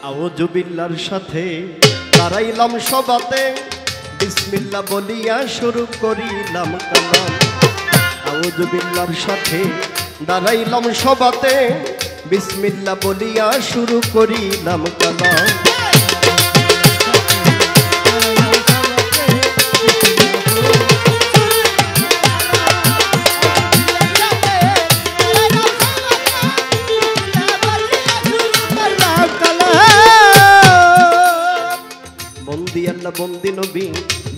আউযুবিল্লাহর সাথে দাঁড়াইলাম সবাতে, বিসমিল্লাহ বলিয়া শুরু করিলাম কালাম। আউযুবিল্লাহর সাথে দাঁড়াইলাম সবাতে, বিসমিল্লাহ বলিয়া শুরু করিলাম কালাম। বন্দি নবী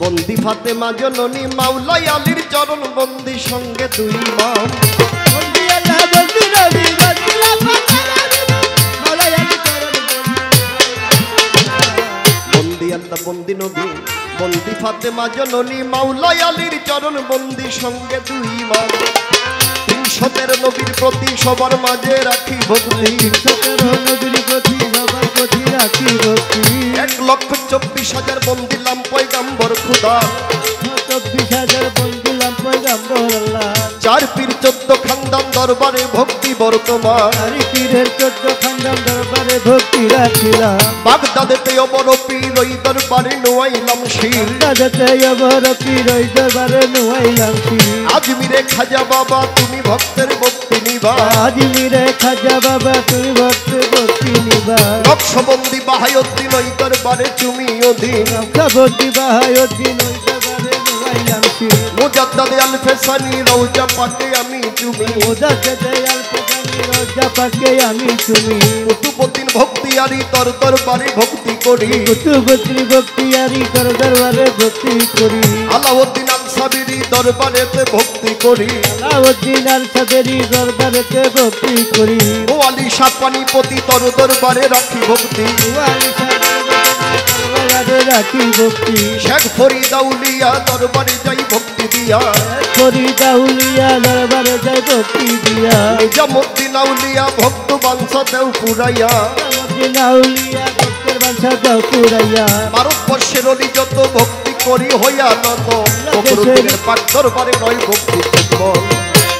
বন্দি ফাতেমা জননী, মাওলাই আলীর চরণ বন্দি সঙ্গে দুই ইমাম। বন্দি আল্লাহ বন্দি নবী বন্দি ফাতেমা জননী, মাওলাই আলীর চরণ বন্দি সঙ্গে দুই ইমাম। ৩১৩ নবীর প্রতি সবার মাঝে রাখি ভক্তি, ৩১৩ নবীর প্রতি সবার প্রতি রাখি ভক্তি। ১,২৪,০০০ বন্দিলাম পয়গাম্বর খুদা, ২৪,০০০ বন্দিলাম পয়গাম্বর আল্লাহ। ৪ পীর ১৪ খানদান দরবারে ভক্তি বর্তমান, ৪ পীরের ১৪ খানদান দরবারে ভক্তি রাখিলাম। বাগদাদেতে অবর পীর ওই দরবারে নোয়াইলাম শির, বাগদাদেতে অবর পীর ওই দরবারে নোয়াইলাম শির। আজমিরে খাজা বাবা তুমি ভক্তের ভক্তি নিবা, আজমিরে খাজা বাবা তুমি ভক্তের ভক্তি নিবা। নকশবন্দি বাহায়ুদ্দিন ওই দরবারে তুমি অধীন, নকশবন্দি বাহায়ুদ্দিন ওই দরবারে নোয়াইলাম শির। মুজাদ্দাদে আল ফেসানি রওজা পাকে আমি তুমি, মুজাদ্দাদে আল ফেসানি রওজা পাকে আমি তুমি। কুতুবউদ্দিন ভক্তিয়ারি তোর দরবারে ভক্তি করি, কুতুবউদ্দিন ভক্তিয়ারি তোর দরবারে ভক্তি করি। আলাউদ্দিন আল সাবিরি দরবারেতে ভক্তি করি, আলাউদ্দিন আল সাবিরি দরবারেতে ভক্তি করি। ও আলী শাহ পানিপতি তোর দরবারে রাখি ভক্তি, ও আলী শাহ দরবারে রাখি ভক্তি। শেখ ফরিদ আউলিয়া দরবারে যাই ভক্তি দিয়া, ফরিদ আউলিয়া দরবারে যাই ভক্তি দিয়া। নিজামুদ্দিন আউলিয়া ভক্ত বাঞ্ছা দেও পুরাইয়া, নিজামুদ্দিন আউলিয়া ভক্তের বাঞ্ছা দেও পুরাইয়া। ভারতবর্ষের অলি যত ভক্তি করি হইয়া নত, ফখরুদ্দিনের পাক দরবারে নয় ভক্তি ফুটবল।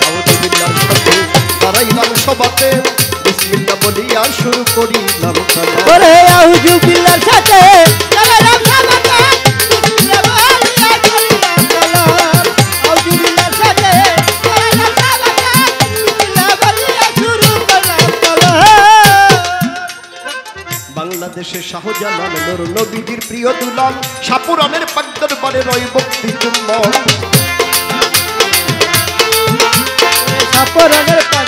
আউযুবিল্লাহর সাথে দাঁড়াইলাম সবাতে, বিসমিল্লাহ বলিয়া শুরু করিলাম কালাম। ওরে আউযুবিল্লাহর সাথে দাঁড়াইলাম সবাতে, বিসমিল্লাহ বলিয়া করিলাম কালাম। আউযুবিল্লাহর সাথে দাঁড়াইলাম সবাতে, বিসমিল্লাহ বলিয়া শুরু করলাম কালাম। বাংলাদেশের শাহজালাল নূর নবীজির প্রিয় দুলাল, শাহপুরানের পাক দরবারে রয় ভক্তি চুম্বন। শাহপুরানের পাক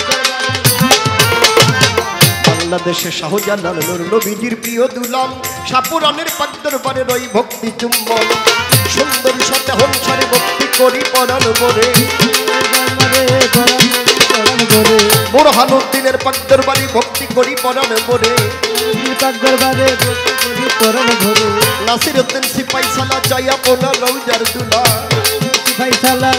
বাংলাদেশের শাহজালাল নূর নবীজির প্রিয় দুলাল, শাহপুরানের পাক দরবারে রয় ভক্তি চুম্বন। সুন্দর সাথে হংসারে ভক্তি করি পরাণ ভরে, বোরহানুদ্দিনের পাক দরবারে ভক্তি করি পরাণ ভরে, পাক দরবারে ভক্তি করি পরাণ ভরে। নাসিরউদ্দিন সিপাহীসালা যাইয়া পোনা রওজার দুলা, সিপাহীসালা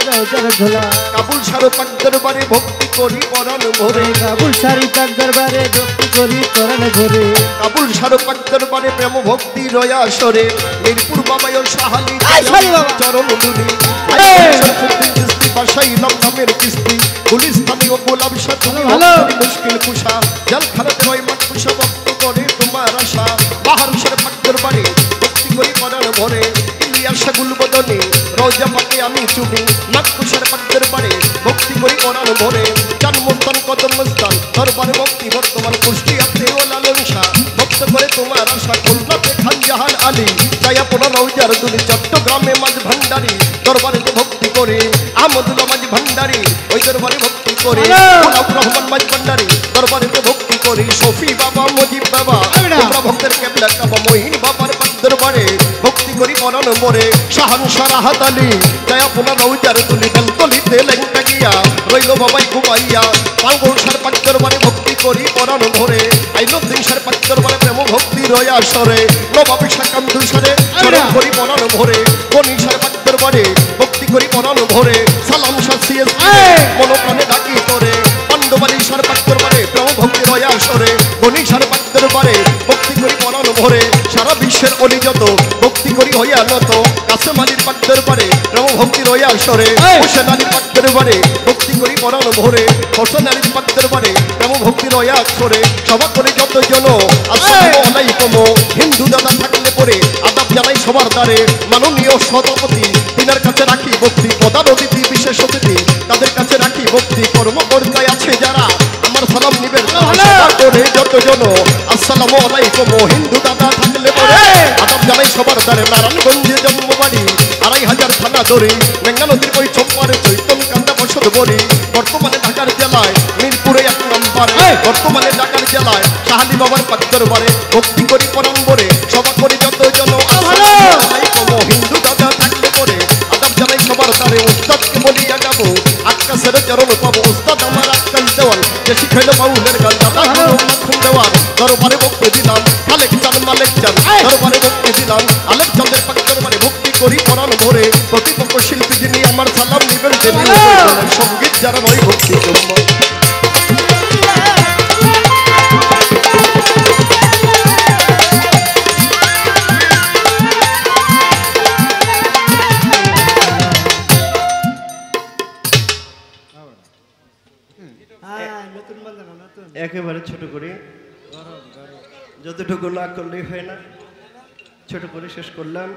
রওজার ধুলা। কাবুল শাহর পাক দরবারে ভক্তি করি পরাণ ভরে, কাবুল শাহর পাক দরবারে ভক্তি করি পরাণ ভরে। কাবুল শাহর পাক দরবারে প্রেম ভক্তি রয়া সরে, মিরপুর বাবায় শাহালি চরণ ধুলি। শরফুদ্দিন চিশতি বাসাইলাম নামের কিস্তি, গুলিস্তানি ও গোলাম শাহ তুমি মুশকিল কুশা। জলখানাতে রয় মাঠ কুশা ভক্তি করে তোমার আশা। বাহারুশের পাক দরবারে ভক্তি করি পরাণ ভরে, ইলিয়াসা গুলবদনে রওজা পাকে আমি চুমি। নাগকুশের পাক দরবারে ভক্তি করি পরাণ ভরে, জানমস্তান কদম মস্তান দরবারে ভক্তি বর্তমান। কুষ্টিয়াতে ও লালন শাহ ভক্ত করে তোমার আশা। খুলনাতে খান জাহান আলী যাইয়া পোনা রওজার দুলি। চট্টগ্রামে মাঝ ভান্ডারি দরবারে ভক্তি করে, আহমদুল্লাহ মাঝ ভান্ডারি ওই দরবারে ভক্তি করে। গোলাম রহমান মাঝ ভান্ডারি দরবারে ভক্তি করি। শফি বাবা মুজিব বাবা তোমরা ভক্তের কেবলা কাবা। মহিন বাবার পাক দরবারে ভক্তি করি পরাণ ভরে। শাহানশাহ রাহাত আলী যাইয়া পোনা রওজার দুলি। বেলতলিতে লেংটা গিয়া রইল বাবাই ঘুমাইয়া। পালগৌসার পাক দরবারে ভক্তি করি পরাণ ভরে। আইনুদ্দিন শাহর পাক দরবারে প্রেম ভক্তি রয়া সরে। নবাবী শাহ কামদুসারে চরণ করি পরাণ ভরে। গণিশার পাক দরবারে ভক্তি করি পরাণ ভরে। সালাম শাহ সিএস মনোপ্রাণে ডাকি করে। পাণ্ডবালী শাহর পাক দরবারে প্রেম ভক্তি রয়া সরে। গণিশার পাক দরবারে ভক্তি করি পরাণ ভরে। সারা বিশ্বের অলি যত ভক্তি করি হইয়া আসরে হোসেন আলী পাক দরবারে ভক্তি করি পরাণ ভরে হোসেন আলী পাক দরবারে প্রেম ভক্তি রয়া অক্ষরে সভা করে যতজন আসসালামু আলাইকুম হিন্দু দাদা থাকলে পরে আদাব জানাই সবার দ্বারে মাননীয় সভাপতি তিনার কাছে রাখি ভক্তি প্রধান অতিথি বিশেষ অতিথি তাদের কাছে রাখি ভক্তি কর্মকর্তায় আছে যারা আমার সালাম নিবেন সভা করে যতজন আসসালামু আলাইকুম হিন্দু দাদা থাকলে পরে আদাব জানাই সবার দ্বারে নারায়ণগঞ্জে জন্মবাড়ি 2500 থানা ধরে মেঘনা নদীর বই চম্পারে চৈতন কান্দা বসত বলি বর্তমানে ঢাকার জেলায় মিরপুরে 1 নম্বর বর্তমানে ঢাকার জেলায় শাহালি বাবার পাক দরবারে ভক্তি করি পরম্বরে সভা করি যতজন হিন্দু দাদা থাকলে পরে আদাব জানাই সবার দ্বারে উস্তাদকে বলিয়া গাবো আকাশের চরণ পাবো উস্তাদ আমার আক্কাল দেওয়াল যে শিখাইল বাউলের গান দাদা লক্ষণ দেওয়ার দরবারে ভক্তি দিলাম আলেক চান মালেক চান দরবারে ভক্তি দিলাম আলেক চাঁদের পাক দরবারে ভক্তি করি পরাণ ভরে প্রতিপক্ষ শিল্পী যিনি আমার সালাম নিবেন তিনি সঙ্গীত যারা নয় ভক্তি জন্য একেবারে ছোট করে যতটুকু না করলেই হয় না ছোট করে শেষ করলাম